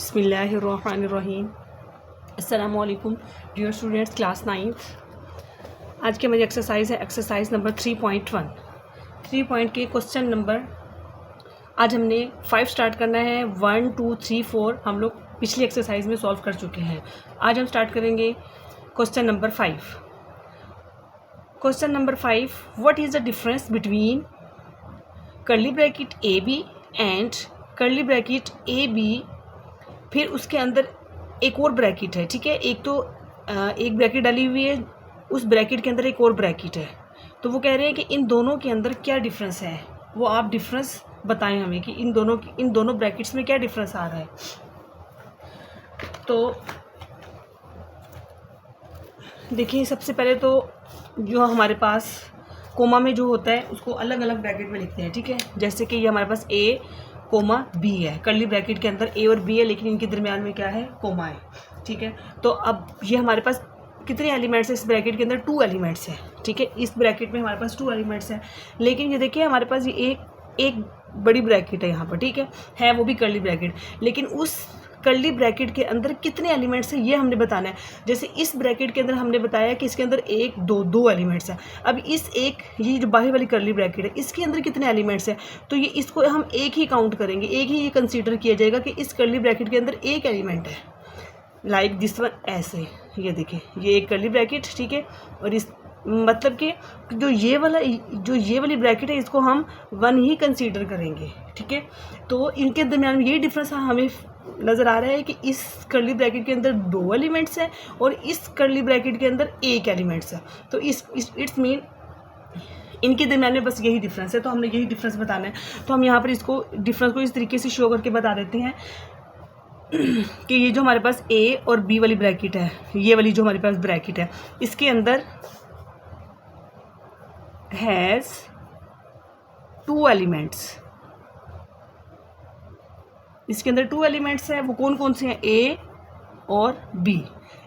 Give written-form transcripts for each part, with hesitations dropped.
बिस्मिल्लाहिर्रहमानिर्रहीम। अस्सलामु अलैकुम डियर स्टूडेंट्स, क्लास 9th। आज की हमारी एक्सरसाइज है एक्सरसाइज नंबर 3.1। 3 पॉइंट के क्वेश्चन नंबर आज हमने 5 स्टार्ट करना है। 1 2 3 4 हम लोग पिछली एक्सरसाइज में सॉल्व कर चुके हैं। आज हम स्टार्ट करेंगे question number 5। Question number 5, what is the difference between curly bracket A B and curly bracket A B, फिर उसके अंदर एक और ब्रैकेट है। ठीक है, एक तो एक ब्रैकेट डाली हुई है, उस ब्रैकेट के अंदर एक और ब्रैकेट है। तो वो कह रहे हैं कि इन दोनों के अंदर क्या डिफरेंस है, वो आप डिफरेंस बताएं हमें कि इन दोनों ब्रैकेट्स में क्या डिफरेंस आ रहा है। तो देखिए, सबसे पहले तो जो हमारे पास कोमा में जो होता है उसको अलग अलग ब्रैकेट में लिखते हैं। ठीक है, जैसे कि ये हमारे पास ए कोमा बी है, कर्ली ब्रैकेट के अंदर ए और बी है, लेकिन इनके दरमियान में क्या है, कोमा है। ठीक है, तो अब ये हमारे पास कितने एलिमेंट्स है इस ब्रैकेट के अंदर, 2 एलिमेंट्स है। ठीक है, इस ब्रैकेट में हमारे पास 2 एलिमेंट्स हैं, लेकिन ये देखिए हमारे पास ये एक बड़ी ब्रैकेट है यहाँ पर। ठीक है वो भी कर्ली ब्रैकेट, लेकिन उस कर्ली ब्रैकेट के अंदर कितने एलिमेंट्स हैं ये हमने बताना है। जैसे इस ब्रैकेट के अंदर हमने बताया कि इसके अंदर 1 2 2 एलिमेंट्स हैं। अब ये जो बाहर वाली कर्ली ब्रैकेट है इसके अंदर कितने एलिमेंट्स हैं, तो ये इसको हम एक ही काउंट करेंगे, एक ही ये कंसीडर किया जाएगा कि इस कर्ली ब्रैकेट के अंदर एक एलिमेंट है। लाइक दिस वन, ऐसे ये देखिए ये एक कर्ली ब्रैकेट। ठीक है, और इस मतलब कि जो ये वाली ब्रैकेट है इसको हम 1 ही कंसीडर करेंगे। ठीक है, तो इनके दरमियान यही डिफरेंस हमें नज़र आ रहा है कि इस कर्ली ब्रैकेट के अंदर 2 एलिमेंट्स हैं और इस कर्ली ब्रैकेट के अंदर एक एलिमेंट्स है। तो इट्स मीन इनके दरमियान में बस यही डिफरेंस है, तो हमने यही डिफरेंस बताना है। तो हम यहाँ पर इसको डिफरेंस को इस तरीके से शो करके बता देते हैं कि ये जो हमारे पास ए और बी वाली ब्रैकेट है, ये वाली जो हमारे पास ब्रैकेट है, इसके अंदर हैज़ 2 एलिमेंट्स। इसके अंदर 2 एलिमेंट्स हैं, वो कौन कौन से हैं, ए और बी।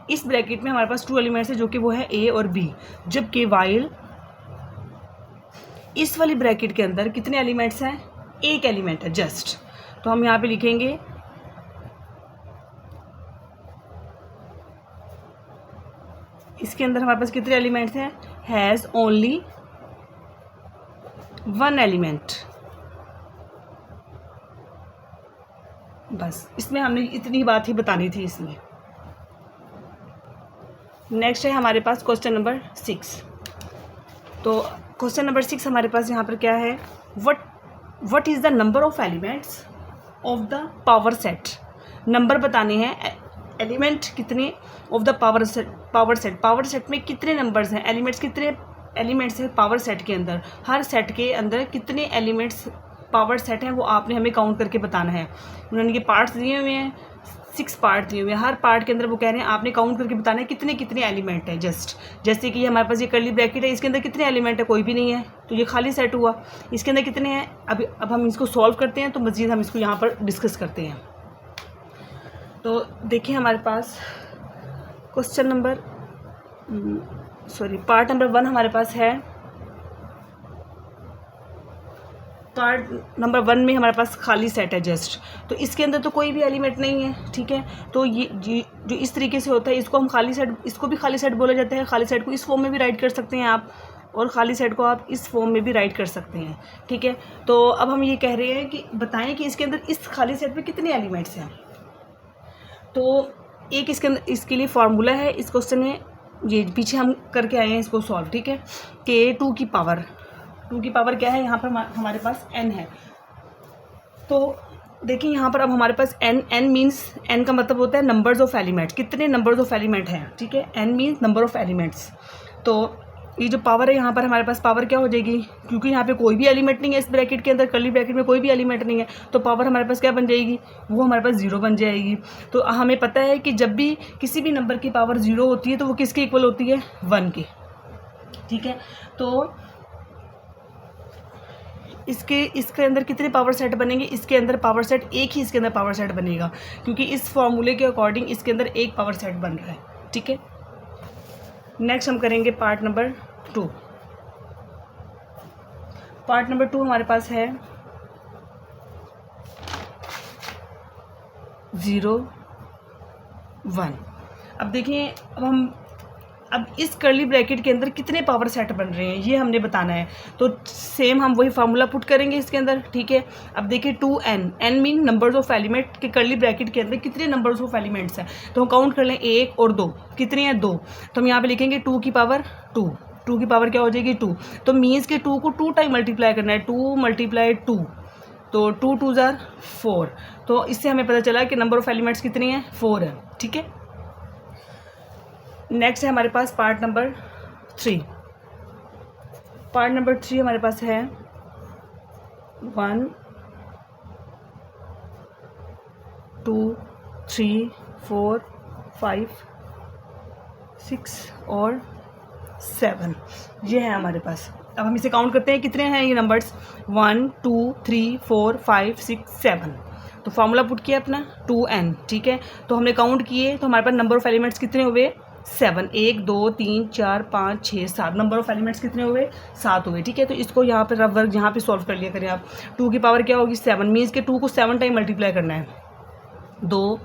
इस ब्रैकेट में हमारे पास 2 एलिमेंट्स हैं जो कि वो है ए और बी, जबकि वाइल इस वाली ब्रैकेट के अंदर कितने एलिमेंट्स हैं, एक एलिमेंट है जस्ट। तो हम यहाँ पे लिखेंगे इसके अंदर हमारे पास कितने एलिमेंट्स हैं, हैज़ ओनली 1 एलिमेंट। बस इसमें हमने इतनी बात ही बतानी थी इसमें। नेक्स्ट है हमारे पास क्वेश्चन नंबर 6। तो क्वेश्चन नंबर 6 हमारे पास यहाँ पर क्या है, what is the number of elements of the power set. Number बताने हैं, एलिमेंट कितने ऑफ द पावर सेट में कितने नंबर्स हैं, एलिमेंट्स कितने एलिमेंट्स हैं पावर सेट के अंदर, हर सेट के अंदर कितने एलिमेंट्स पावर सेट हैं वो आपने हमें काउंट करके बताना है। उन्होंने ये पार्ट्स दिए हुए हैं, 6 पार्ट दिए हुए हैं, हर पार्ट के अंदर वो कह रहे हैं आपने काउंट करके बताना है कितने कितने एलिमेंट हैं। जस्ट जैसे कि हमारे पास ये कर्ली ब्रैकेट है, इसके अंदर कितने एलिमेंट है, कोई भी नहीं है, तो ये खाली सेट हुआ। इसके अंदर कितने हैं, अब हम इसको सॉल्व करते हैं, तो मज़ीद हम इसको यहाँ पर डिस्कस करते हैं। तो देखिए हमारे पास क्वेश्चन नंबर पार्ट नंबर 1 हमारे पास है। पार्ट नंबर 1 में हमारे पास खाली सेट है जस्ट, तो इसके अंदर तो कोई भी एलिमेंट नहीं है। ठीक है, तो ये जो इस तरीके से होता है इसको हम खाली सेट, इसको भी खाली सेट बोला जाता है। खाली सेट को इस फॉर्म में भी राइट कर सकते हैं आप, और खाली सेट को आप इस फॉर्म में भी राइट कर सकते हैं। ठीक है, तो अब हम ये कह रहे हैं कि बताएं कि इसके अंदर इस खाली सेट में कितने एलिमेंट्स हैं। तो एक इसके अंदर इसके लिए फार्मूला है इस क्वेश्चन में, ये पीछे हम करके आए हैं इसको सॉल्व। ठीक है, कि 2 की पावर क्या है, यहाँ पर हमारे पास n है। तो देखिए यहाँ पर अब हमारे पास n मीन्स, n का मतलब होता है नंबर्स ऑफ एलिमेंट्स, कितने नंबर्स ऑफ एलिमेंट हैं। ठीक है, n means number of elements. तो ये जो पावर है यहाँ पर हमारे पास पावर क्या हो जाएगी, क्योंकि यहाँ पे कोई भी एलिमेंट नहीं है इस ब्रैकेट के अंदर, कर्ली ब्रैकेट में कोई भी एलिमेंट नहीं है, तो पावर हमारे पास क्या बन जाएगी, वो हमारे पास 0 बन जाएगी। तो हमें पता है कि जब भी किसी भी नंबर की पावर 0 होती है तो वो किसके इक्वल होती है, 1 के। ठीक है, तो इसके अंदर कितने पावर सेट बनेंगे, इसके अंदर पावर सेट एक ही इसके अंदर पावर सेट बनेगा, क्योंकि इस फॉर्मूले के अकॉर्डिंग इसके अंदर एक पावर सेट बन रहा है। ठीक है, नेक्स्ट हम करेंगे पार्ट नंबर 2। पार्ट नंबर 2 हमारे पास है 0 1। अब देखिए अब इस कर्ली ब्रैकेट के अंदर कितने पावर सेट बन रहे हैं ये हमने बताना है। तो सेम हम वही फार्मूला पुट करेंगे इसके अंदर, ठीक है। अब देखिए 2n, n mean numbers of element के कर्ली ब्रैकेट के अंदर कितने नंबर्स ऑफ एलिमेंट्स हैं, तो हम काउंट कर लें 1 और 2, कितने हैं 2, तो हम यहाँ पे लिखेंगे 2 की पावर 2, 2 की पावर क्या हो जाएगी 2, तो मीन्स के 2 को 2 टाइम मल्टीप्लाई करना है, 2 × 2, तो 2 2 ज़ार 4, तो इससे हमें पता चला कि नंबर ऑफ एलिमेंट्स कितने हैं 4 है, ठीक है। नेक्स्ट है हमारे पास पार्ट नंबर 3। पार्ट नंबर 3 हमारे पास है 1 2 3 4 5 6 और 7, ये है हमारे पास। अब हम इसे काउंट करते हैं, कितने हैं ये नंबर्स 1 2 3 4 5 6 7। तो फार्मूला पुट किया अपना 2n, ठीक है। तो हमने काउंट किए तो हमारे पास नंबर ऑफ एलिमेंट्स कितने हुए 7, 1 2 3 4 5 6 7, नंबर ऑफ एलिमेंट्स कितने हुए 7 हुए, ठीक है। तो इसको यहाँ पे रफ वर्क यहाँ पे सॉल्व कर लिया करें आप। 2 की पावर क्या होगी 7, मीन्स के 2 को 7 टाइम मल्टीप्लाई करना है, 2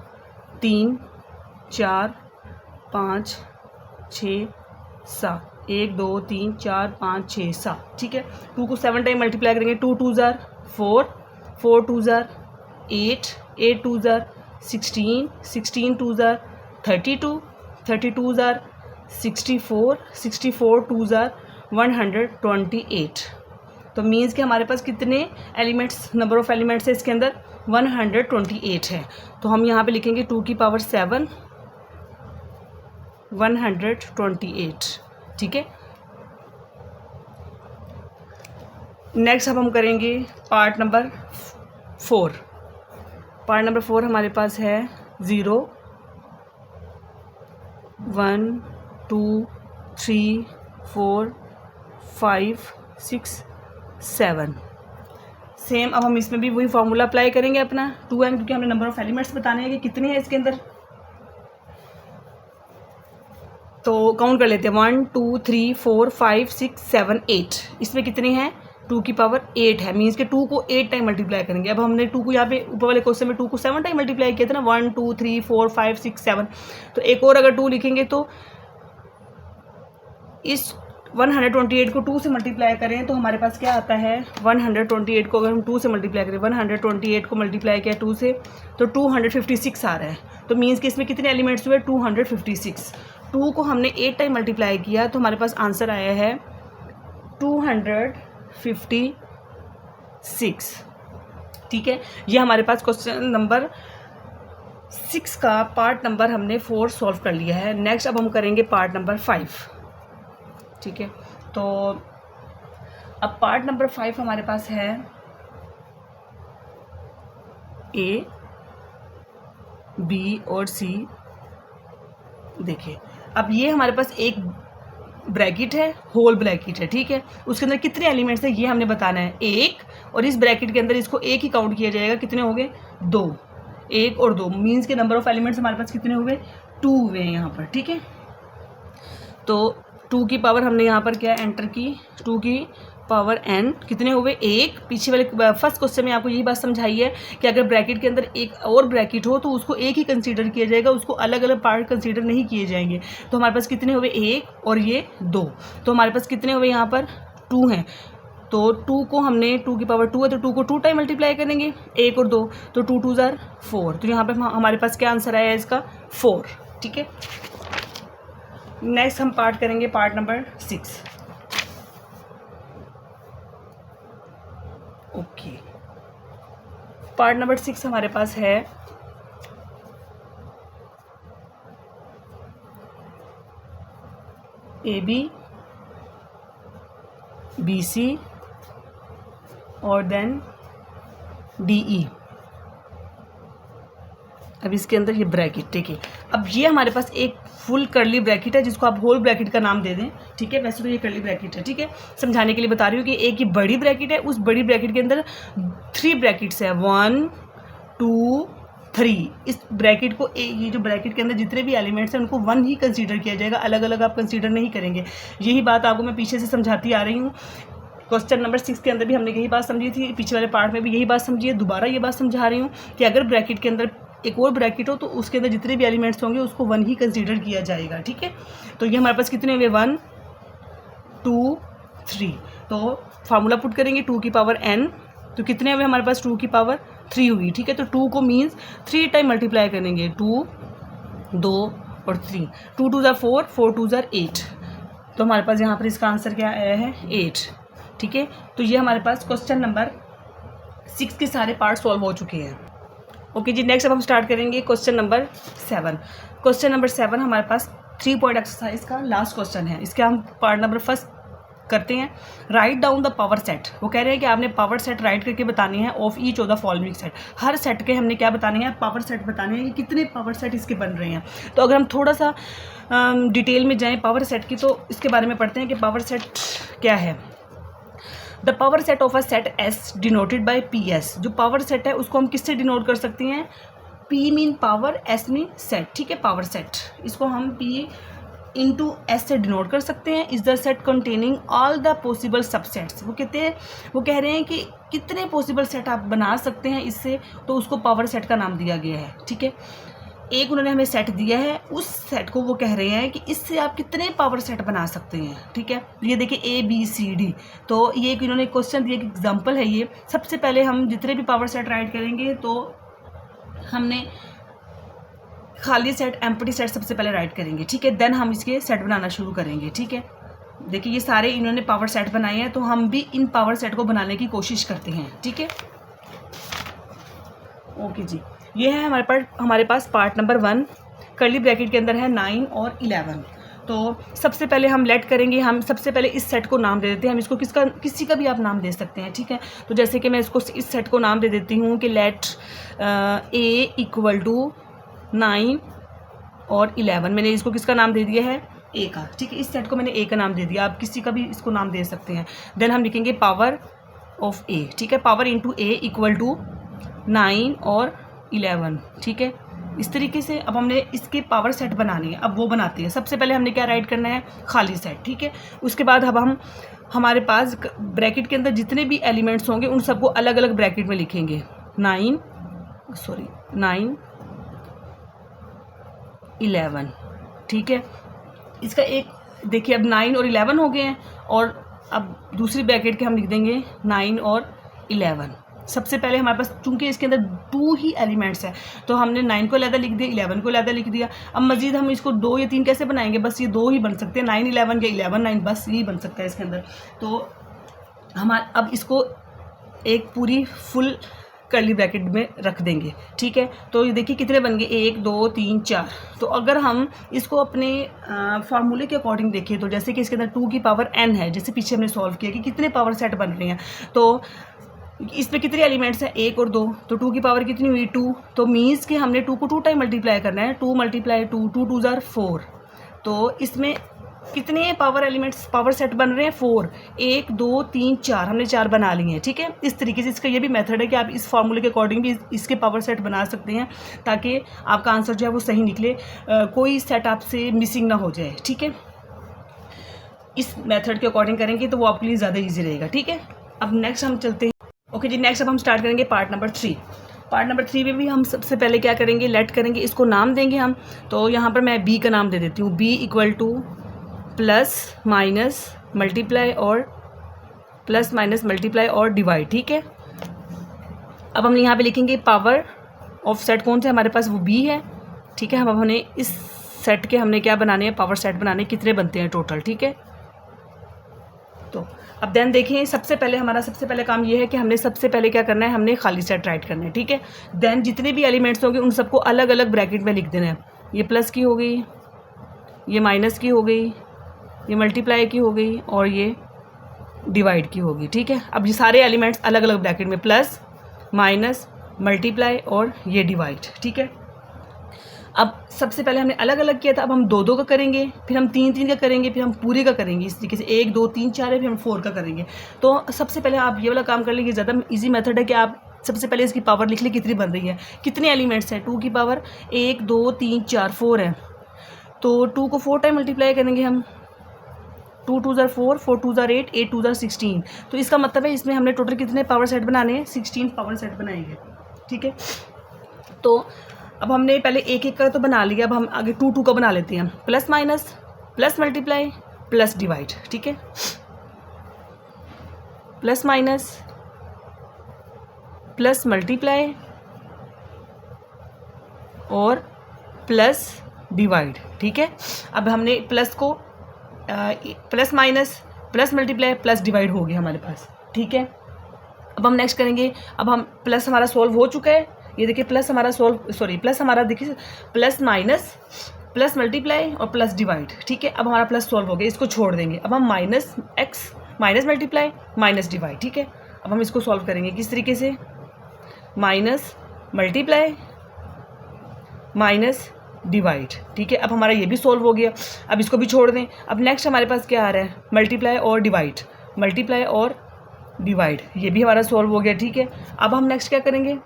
3 4 5 6 7, 1 2 3 4 5 6 7, ठीक है। 2 को 7 टाइम मल्टीप्लाई करेंगे, 2 2 ज़ार 4, 4 2 ज़ार 8, 8 2 ज़ार 16, 16 2 ज़ार 32, 32 ज़ार 64, 64 2 ज़ार 128। तो मीन्स कि हमारे पास कितने एलिमेंट्स, नंबर ऑफ एलिमेंट्स है इसके अंदर 128 है। तो हम यहाँ पे लिखेंगे 2 की पावर 7 128, ठीक है। नेक्स्ट अब हम करेंगे पार्ट नंबर 4। पार्ट नंबर 4 हमारे पास है 0 1 2 3 4 5 6 7। सेम अब हम इसमें भी वही फार्मूला अप्लाई करेंगे अपना 2n, क्योंकि हमने नंबर ऑफ एलिमेंट्स बताने हैं कि कितने हैं इसके अंदर। तो काउंट कर लेते हैं 1 2 3 4 5 6 7 8, इसमें कितने हैं 2 की पावर 8 है, मीन्स के 2 को 8 टाइम मल्टीप्लाई करेंगे। अब हमने 2 को यहाँ पे ऊपर वाले क्वेश्चन में 2 को 7 टाइम मल्टीप्लाई किया था ना, 1 2 3 4 5 6 7, तो एक और अगर 2 लिखेंगे तो इस 128 को 2 से मल्टीप्लाई करें तो हमारे पास क्या आता है 128 को अगर हम 2 से मल्टीप्लाई करें, 128 को मल्टीप्लाई किया 2 से तो 256 आ रहा है। तो मीन्स कि इसमें कितने एलिमेंट्स हुए 256। 2 को हमने 8 टाइम मल्टीप्लाई किया तो हमारे पास आंसर आया है 256, ठीक है। ये हमारे पास क्वेश्चन नंबर 6 का पार्ट नंबर हमने 4 सॉल्व कर लिया है। नेक्स्ट अब हम करेंगे पार्ट नंबर 5, ठीक है। तो अब पार्ट नंबर 5 हमारे पास है A B और C। देखिए अब ये हमारे पास एक ब्रैकेट है, होल ब्रैकेट है, ठीक है। उसके अंदर कितने एलिमेंट्स हैं ये हमने बताना है 1, और इस ब्रैकेट के अंदर इसको 1 ही काउंट किया जाएगा, कितने हो गए 2, 1 और 2, मीन्स के नंबर ऑफ एलिमेंट्स हमारे पास कितने हुए 2 हुए हैं यहाँ पर, ठीक है। तो 2 की पावर हमने यहाँ पर क्या एंटर की, 2 की पावर n, कितने हुए 1। पीछे वाले फर्स्ट क्वेश्चन में आपको यही बात समझाई है कि अगर ब्रैकेट के अंदर एक और ब्रैकेट हो तो उसको एक ही कंसीडर किया जाएगा, उसको अलग अलग पार्ट कंसीडर नहीं किए जाएंगे। तो हमारे पास कितने हुए 1 और ये 2, तो हमारे पास कितने हुए यहाँ पर 2 हैं। तो 2 को हमने 2 की पावर 2 है तो 2 को 2 टाइम मल्टीप्लाई करेंगे, 1 और 2, तो 2 2 ज़ार 4, तो यहाँ पर हमारे पास क्या आंसर आया है इसका 4, ठीक है। नेक्स्ट हम पार्ट करेंगे part number 6। Okay, part number 6 हमारे पास है AB BC और देन DE। अब इसके अंदर ये ब्रैकेट, ठीक है। अब ये हमारे पास एक फुल कर्ली ब्रैकेट है जिसको आप होल ब्रैकेट का नाम दे दें, ठीक है। वैसे तो ये कर्ली ब्रैकेट है, ठीक है। समझाने के लिए बता रही हूँ कि एक ये बड़ी ब्रैकेट है, उस बड़ी ब्रैकेट के अंदर 3 ब्रैकेट्स है, 1 2 3। इस ब्रैकेट को ये जो ब्रैकेट के अंदर जितने भी एलिमेंट्स हैं उनको 1 ही कंसीडर किया जाएगा, अलग अलग आप कंसीडर नहीं करेंगे। यही बात आपको मैं पीछे से समझाती आ रही हूँ। क्वेश्चन नंबर 6 के अंदर भी हमने यही बात समझी थी, पीछे वाले पार्ट में भी यही बात समझी है, दोबारा ये बात समझा रही हूँ कि अगर ब्रैकेट के अंदर एक और ब्रैकेट हो तो उसके अंदर जितने भी एलिमेंट्स होंगे उसको 1 ही कंसीडर किया जाएगा, ठीक है। तो ये हमारे पास कितने हुए 1 2 3। तो फार्मूला पुट करेंगे 2 की पावर n, तो कितने हुए हमारे पास 2 की पावर 3 हुई, ठीक है। तो 2 को मीन्स 3 टाइम मल्टीप्लाई करेंगे, 2 2 और 3, 2 2 ज़ार 4, 4 2 ज़ार 8। तो हमारे पास यहाँ पर इसका आंसर क्या आया है 8, ठीक है। तो ये हमारे पास क्वेश्चन नंबर 6 के सारे पार्ट सॉल्व हो चुके हैं। ओके जी, नेक्स्ट अब हम स्टार्ट करेंगे क्वेश्चन नंबर 7। क्वेश्चन नंबर 7 हमारे पास 3 पॉइंट एक्सरसाइज का लास्ट क्वेश्चन है। इसके हम पार्ट नंबर फर्स्ट करते हैं। Write down the power set. वो कह रहे हैं कि आपने पावर सेट राइट करके बतानी है of each of the following set. Her set के हमने क्या बताने हैं, पावर सेट बताने हैं कि कितने पावर सेट इसके बन रहे हैं। तो अगर हम थोड़ा सा डिटेल में जाएं पावर सेट की, तो इसके बारे में पढ़ते हैं कि पावर सेट क्या है। The power set of a set S denoted by P S. जो पावर सेट है उसको हम किससे डिनोट कर सकते हैं, P mean power, S mean set, ठीक है। पावर सेट इसको हम पी इंटू एस से डिनोट कर सकते हैं। Is the set containing all the possible subsets. वो कहते हैं, वो कह रहे हैं कि कितने पॉसिबल सेट आप बना सकते हैं इससे, तो उसको पावर सेट का नाम दिया गया है, ठीक है। एक उन्होंने हमें सेट दिया है, उस सेट को वो कह रहे हैं कि इससे आप कितने पावर सेट बना सकते हैं, ठीक है। ये देखिए ए बी सी डी, तो ये एक इन्होंने क्वेश्चन दिया, एक एग्जाम्पल है ये। सबसे पहले हम जितने भी पावर सेट राइट करेंगे तो हमने खाली सेट, एम्प्टी सेट सबसे पहले राइट करेंगे, ठीक है। देन हम इसके सेट बनाना शुरू करेंगे, ठीक है। देखिए ये सारे इन्होंने पावर सेट बनाए हैं, तो हम भी इन पावर सेट को बनाने की कोशिश करते हैं, ठीक है। ओके जी, ये है हमारे पास पार्ट नंबर 1। कर्ली ब्रैकेट के अंदर है 9 और 11। तो सबसे पहले हम लेट करेंगे, हम सबसे पहले इस सेट को नाम दे देते हैं। हम इसको किसी का भी आप नाम दे सकते हैं, ठीक है। तो जैसे कि मैं इसको इस सेट को नाम दे देती हूँ कि लेट ए इक्वल टू 9 और 11। मैंने इसको किसका नाम दे दिया है, ए का, ठीक है। इस सेट को मैंने ए का नाम दे दिया, आप किसी का भी इसको नाम दे सकते हैं। देन हम लिखेंगे पावर ऑफ ए, ठीक है। Power into A equal to 9 और 11, ठीक है। इस तरीके से अब हमने इसके पावर सेट बनाने हैं, अब वो बनाते हैं। सबसे पहले हमने क्या राइट करना है, खाली सेट, ठीक है। उसके बाद अब हम हमारे पास ब्रैकेट के अंदर जितने भी एलिमेंट्स होंगे उन सबको अलग अलग ब्रैकेट में लिखेंगे। 9 11, ठीक है। इसका एक देखिए, अब 9 और 11 हो गए हैं, और अब दूसरी ब्रैकेट के हम लिख देंगे 9 और 11। सबसे पहले हमारे पास चूंकि इसके अंदर 2 ही एलिमेंट्स हैं, तो हमने 9 को अलग लिख दिया, 11 को अलग लिख दिया। अब मजीद हम इसको 2 या 3 कैसे बनाएंगे, बस ये 2 ही बन सकते हैं, 9 11 या 11 9, बस यही बन सकता है इसके अंदर। तो हम अब इसको एक पूरी फुल कर्ली ब्रैकेट में रख देंगे, ठीक है। तो ये देखिए कितने बन गए, 1 2 3 4। तो अगर हम इसको अपने फार्मूले के अकॉर्डिंग देखें, तो जैसे कि इसके अंदर 2 की पावर n है, जैसे पीछे हमने सॉल्व किया कि कितने पावर सेट बन रहे हैं, तो इसमें कितने एलिमेंट्स हैं, 1 और 2, तो 2 की पावर कितनी हुई 2। तो मीन्स कि हमने 2 को 2 टाइम मल्टीप्लाई करना है, 2 × 2, 2 2 ज़ार 4। तो इसमें कितने पावर एलिमेंट्स, पावर सेट बन रहे हैं 4, 1 2 3 4, हमने 4 बना लिए हैं, ठीक है। इस तरीके से इसका ये भी मेथड है कि आप इस फार्मूले के अकॉर्डिंग भी इसके पावर सेट बना सकते हैं, ताकि आपका आंसर जो है वो सही निकले, कोई सेट आपसे मिसिंग ना हो जाए, ठीक है। इस मेथड के अकॉर्डिंग करेंगे तो वो आपके लिए ज़्यादा ईजी रहेगा, ठीक है। अब नेक्स्ट हम चलते हैं। ओके जी, नेक्स्ट अब हम स्टार्ट करेंगे पार्ट नंबर 3। पार्ट नंबर 3 में भी हम सबसे पहले क्या करेंगे, लेट करेंगे, इसको नाम देंगे हम। तो यहाँ पर मैं बी का नाम दे देती हूँ, B equal to plus minus multiply और डिवाइड, ठीक है। अब हम यहाँ पे लिखेंगे पावर ऑफ सेट कौन से हमारे पास, वो बी है, ठीक है। अब हमने इस सेट के हमने क्या बनाने हैं, पावर सेट बनाने, कितने बनते हैं टोटल, ठीक है। तो अब देन देखें, सबसे पहले काम ये है कि हमने सबसे पहले क्या करना है, हमने खाली सेट राइट करना है, ठीक है। देन जितने भी एलिमेंट्स होंगे उन सबको अलग अलग ब्रैकेट में लिख देना है। ये प्लस की हो गई, ये माइनस की हो गई, ये मल्टीप्लाई की हो गई, और ये डिवाइड की होगी, ठीक है। अब ये सारे एलिमेंट्स अलग अलग ब्रैकेट में, प्लस माइनस मल्टीप्लाई और ये डिवाइड, ठीक है। अब सबसे पहले हमने अलग अलग किया था, अब हम 2 2 का करेंगे, फिर हम 3 3 का करेंगे, फिर हम पूरे का करेंगे। इस तरीके से 1 2 3 4 है, फिर हम 4 का करेंगे। तो सबसे पहले आप ये वाला काम कर लेंगे, ज़्यादा ईजी मेथड है कि आप सबसे पहले इसकी पावर लिख लें कितनी बन रही है, कितने एलिमेंट्स हैं। 2 की पावर 1 2 3 4 4 है, तो 2 को 4 टाइम मल्टीप्लाई करेंगे हम, 2 2 ज़ार 4, 4 2 ज़ार 8, 8 2 ज़ार 16। तो इसका मतलब है इसमें हमने टोटल कितने पावर सेट बनाने हैं, 16 पावर सेट बनाएंगे, ठीक है। तो अब हमने पहले एक एक का तो बना लिया, अब हम आगे टू टू का बना लेते हैं। Plus minus, plus multiply, plus divide, ठीक है, प्लस माइनस, प्लस मल्टीप्लाई और प्लस डिवाइड, ठीक है। अब हमने प्लस को plus minus plus multiply plus divide हो गया हमारे पास, ठीक है। अब हम नेक्स्ट करेंगे, अब हम प्लस हमारा सॉल्व हो चुका है, ये देखिए प्लस हमारा प्लस हमारा देखिए प्लस माइनस प्लस मल्टीप्लाई और प्लस डिवाइड, ठीक है। अब हमारा प्लस सॉल्व हो गया, इसको छोड़ देंगे। अब हम minus x minus multiply minus divide, ठीक है। अब हम इसको सॉल्व करेंगे किस तरीके से, माइनस मल्टीप्लाई माइनस डिवाइड, ठीक है। अब हमारा ये भी सॉल्व हो गया, अब इसको भी छोड़ दें। अब नेक्स्ट हमारे पास क्या आ रहा है, मल्टीप्लाई और डिवाइड, मल्टीप्लाई और डिवाइड, ये भी हमारा सॉल्व हो गया, ठीक है। अब हम नेक्स्ट क्या करेंगे,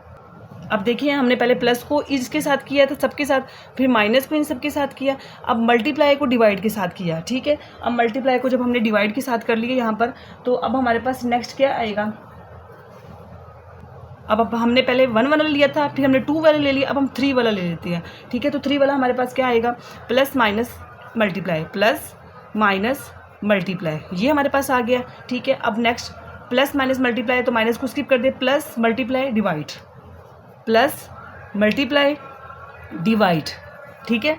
अब देखिए हमने पहले प्लस को इसके साथ किया था सबके साथ, फिर माइनस को इन सबके साथ किया, अब मल्टीप्लाई को डिवाइड के साथ किया, ठीक है। अब मल्टीप्लाई को जब हमने डिवाइड के साथ कर लिया यहाँ पर, तो अब हमारे पास नेक्स्ट क्या आएगा, अब हमने पहले 1 वाला लिया था, फिर हमने 2 वाला ले लिया, अब हम 3 वाला ले लेते हैं, ठीक है। तो 3 वाला हमारे पास क्या आएगा, plus minus multiply plus minus multiply, ये हमारे पास आ गया, ठीक है। अब नेक्स्ट प्लस माइनस मल्टीप्लाई, तो माइनस को स्किप कर दे, plus multiply divide, plus multiply divide, ठीक है,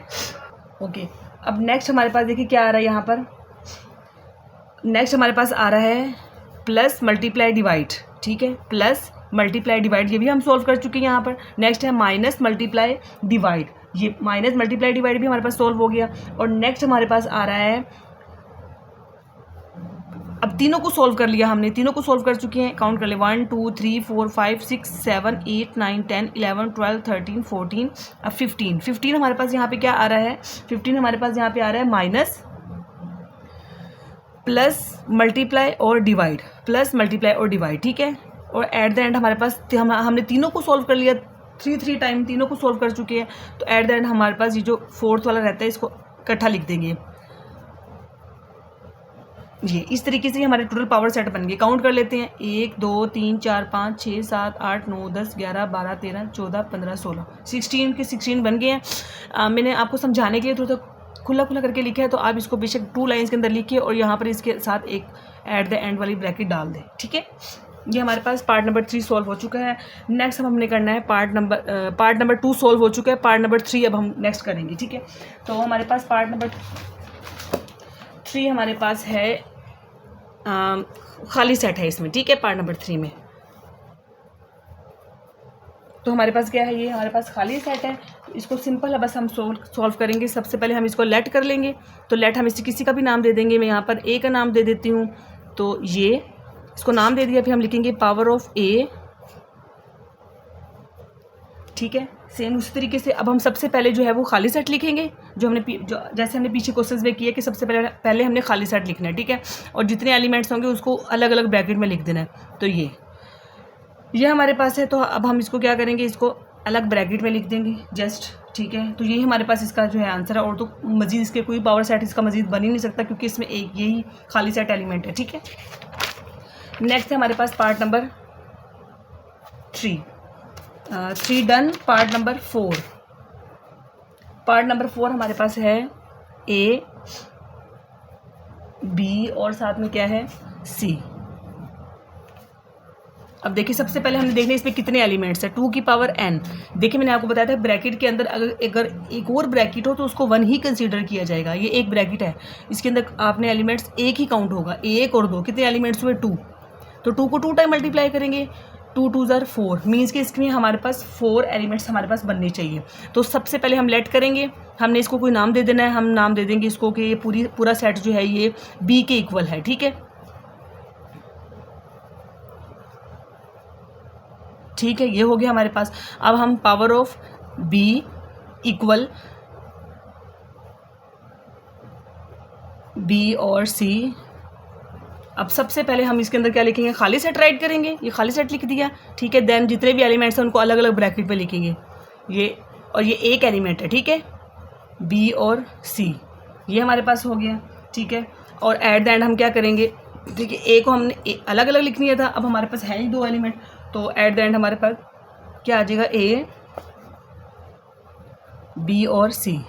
ओके। अब नेक्स्ट हमारे पास देखिए क्या आ रहा है यहाँ पर, नेक्स्ट हमारे पास आ रहा है प्लस मल्टीप्लाई डिवाइड, ठीक है, प्लस मल्टीप्लाई डिवाइड, ये भी हम सॉल्व कर चुके हैं यहाँ पर। नेक्स्ट है माइनस मल्टीप्लाई डिवाइड, ये माइनस मल्टीप्लाई डिवाइड भी हमारे पास सॉल्व हो गया। और नेक्स्ट हमारे पास आ रहा है, अब तीनों को सॉल्व कर लिया हमने, तीनों को सॉल्व कर चुके हैं, काउंट कर ले 1 2 3 4 5 6 7 8 9 10 11 12 13 14, अब 15 हमारे पास यहाँ पे क्या आ रहा है, 15 हमारे पास यहाँ पे आ रहा है माइनस प्लस मल्टीप्लाई और डिवाइड, प्लस मल्टीप्लाई और डिवाइड, ठीक है। और एट द एंड हमारे पास हमने तीनों को सॉल्व कर लिया, 3 टाइम तीनों को सॉल्व कर चुके हैं। तो एट द एंड हमारे पास ये जो फोर्थ वाला रहता है, इसको इकट्ठा लिख देंगे, ये इस तरीके से हमारे टोटल पावर सेट बन गए। काउंट कर लेते हैं, 1 2 3 4 5 6 7 8 9 10 11 12 13 14 15 16 16 के 16 बन गए हैं। मैंने आपको समझाने के लिए थोड़ा खुला करके लिखा है, तो आप इसको बेशक 2 लाइन्स के अंदर लिखिए और यहाँ पर इसके साथ एक एट द एंड वाली ब्रैकेट डाल दें, ठीक है। ये हमारे पास पार्ट नंबर 3 सॉल्व हो चुका है। नेक्स्ट हमने करना है पार्ट नंबर 2 सॉल्व हो चुका है, पार्ट नंबर 3 अब हम नेक्स्ट करेंगे, ठीक है। तो हमारे पास पार्ट नंबर 3 हमारे पास है खाली सेट है इसमें, ठीक है, पार्ट नंबर 3 में। तो हमारे पास क्या है, ये हमारे पास खाली सेट है, इसको सिंपल है, बस हम सॉल्व करेंगे। सबसे पहले हम इसको लेट कर लेंगे, तो लेट हम इसे किसी का भी नाम दे देंगे, मैं यहाँ पर ए का नाम दे देती हूँ, तो ये इसको नाम दे दिया, फिर हम लिखेंगे पावर ऑफ ए, ठीक है। सेम उसी तरीके से अब हम सबसे पहले जो है वो खाली सेट लिखेंगे, जैसे हमने पीछे क्वेश्चंस में किया कि सबसे पहले हमने खाली सेट लिखना है, ठीक है, और जितने एलिमेंट्स होंगे उसको अलग अलग ब्रैकेट में लिख देना है। तो ये हमारे पास है, तो अब हम इसको क्या करेंगे, इसको अलग ब्रैकेट में लिख देंगे जस्ट, ठीक है। तो यही हमारे पास इसका जो है आंसर है, और तो मजीद इसके कोई पावर सेट इसका मजीद बन ही नहीं सकता, क्योंकि इसमें एक यही खाली सेट एलिमेंट है, ठीक है। नेक्स्ट है हमारे पास part number 3 done. Part number 4 हमारे पास है ए बी और साथ में क्या है सी। अब देखिए सबसे पहले हमने देखना है इसमें कितने एलिमेंट्स है, 2 की पावर n। देखिए मैंने आपको बताया था ब्रैकेट के अंदर अगर एक और ब्रैकेट हो तो उसको 1 ही कंसीडर किया जाएगा। ये एक ब्रैकेट है, इसके अंदर आपने एलिमेंट्स एक ही काउंट होगा, 1 और 2 कितने एलिमेंट्स हुए 2, तो 2 को 2 टाइम मल्टीप्लाई करेंगे, 2 2 आर 4, मीन्स कि इसमें हमारे पास 4 एलिमेंट्स हमारे पास बनने चाहिए। तो सबसे पहले हम लेट करेंगे, हमने इसको कोई नाम दे देना है, हम नाम दे देंगे इसको कि ये पूरा सेट जो है ये बी के इक्वल है, ठीक है, ठीक है, ये हो गया हमारे पास। अब हम power of B equal B और सी। अब सबसे पहले हम इसके अंदर क्या लिखेंगे, खाली सेट राइट करेंगे, ये खाली सेट लिख दिया, ठीक है। देन जितने भी एलिमेंट्स हैं उनको अलग अलग ब्रैकेट पे लिखेंगे, ये एक एलिमेंट है, ठीक है, बी और सी, ये हमारे पास हो गया, ठीक है। और एट द एंड हम क्या करेंगे, देखिए ए को हमने अलग अलग लिख लिया था, अब हमारे पास है ही 2 एलिमेंट, तो एट द एंड हमारे पास क्या आ जाएगा, ए बी और सी,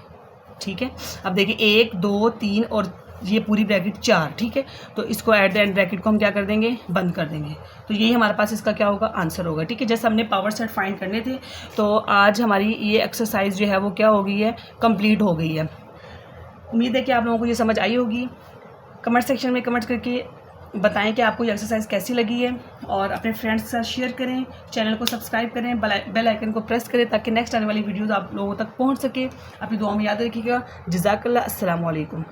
ठीक है। अब देखिए 1 2 3 और ये पूरी ब्रैकेट 4, ठीक है। तो इसको एट द एंड ब्रैकेट को हम क्या कर देंगे, बंद कर देंगे। तो यही हमारे पास इसका क्या होगा, आंसर होगा, ठीक है। जैसे हमने पावर सेट फाइंड करने थे, तो आज हमारी ये एक्सरसाइज जो है वो क्या हो गई है, कंप्लीट हो गई है। उम्मीद है कि आप लोगों को ये समझ आई होगी। कमेंट सेक्शन में कमेंट करके बताएं कि आपको ये एक्सरसाइज कैसी लगी है, और अपने फ्रेंड्स के साथ शेयर करें, चैनल को सब्सक्राइब करें, बेल आइकन को प्रेस करें ताकि नेक्स्ट आने वाली वीडियोज़ आप लोगों तक पहुंच सके। अपनी दुआ में याद रखिएगा। जज़ाकल्लाह। अस्सलाम वालेकुम।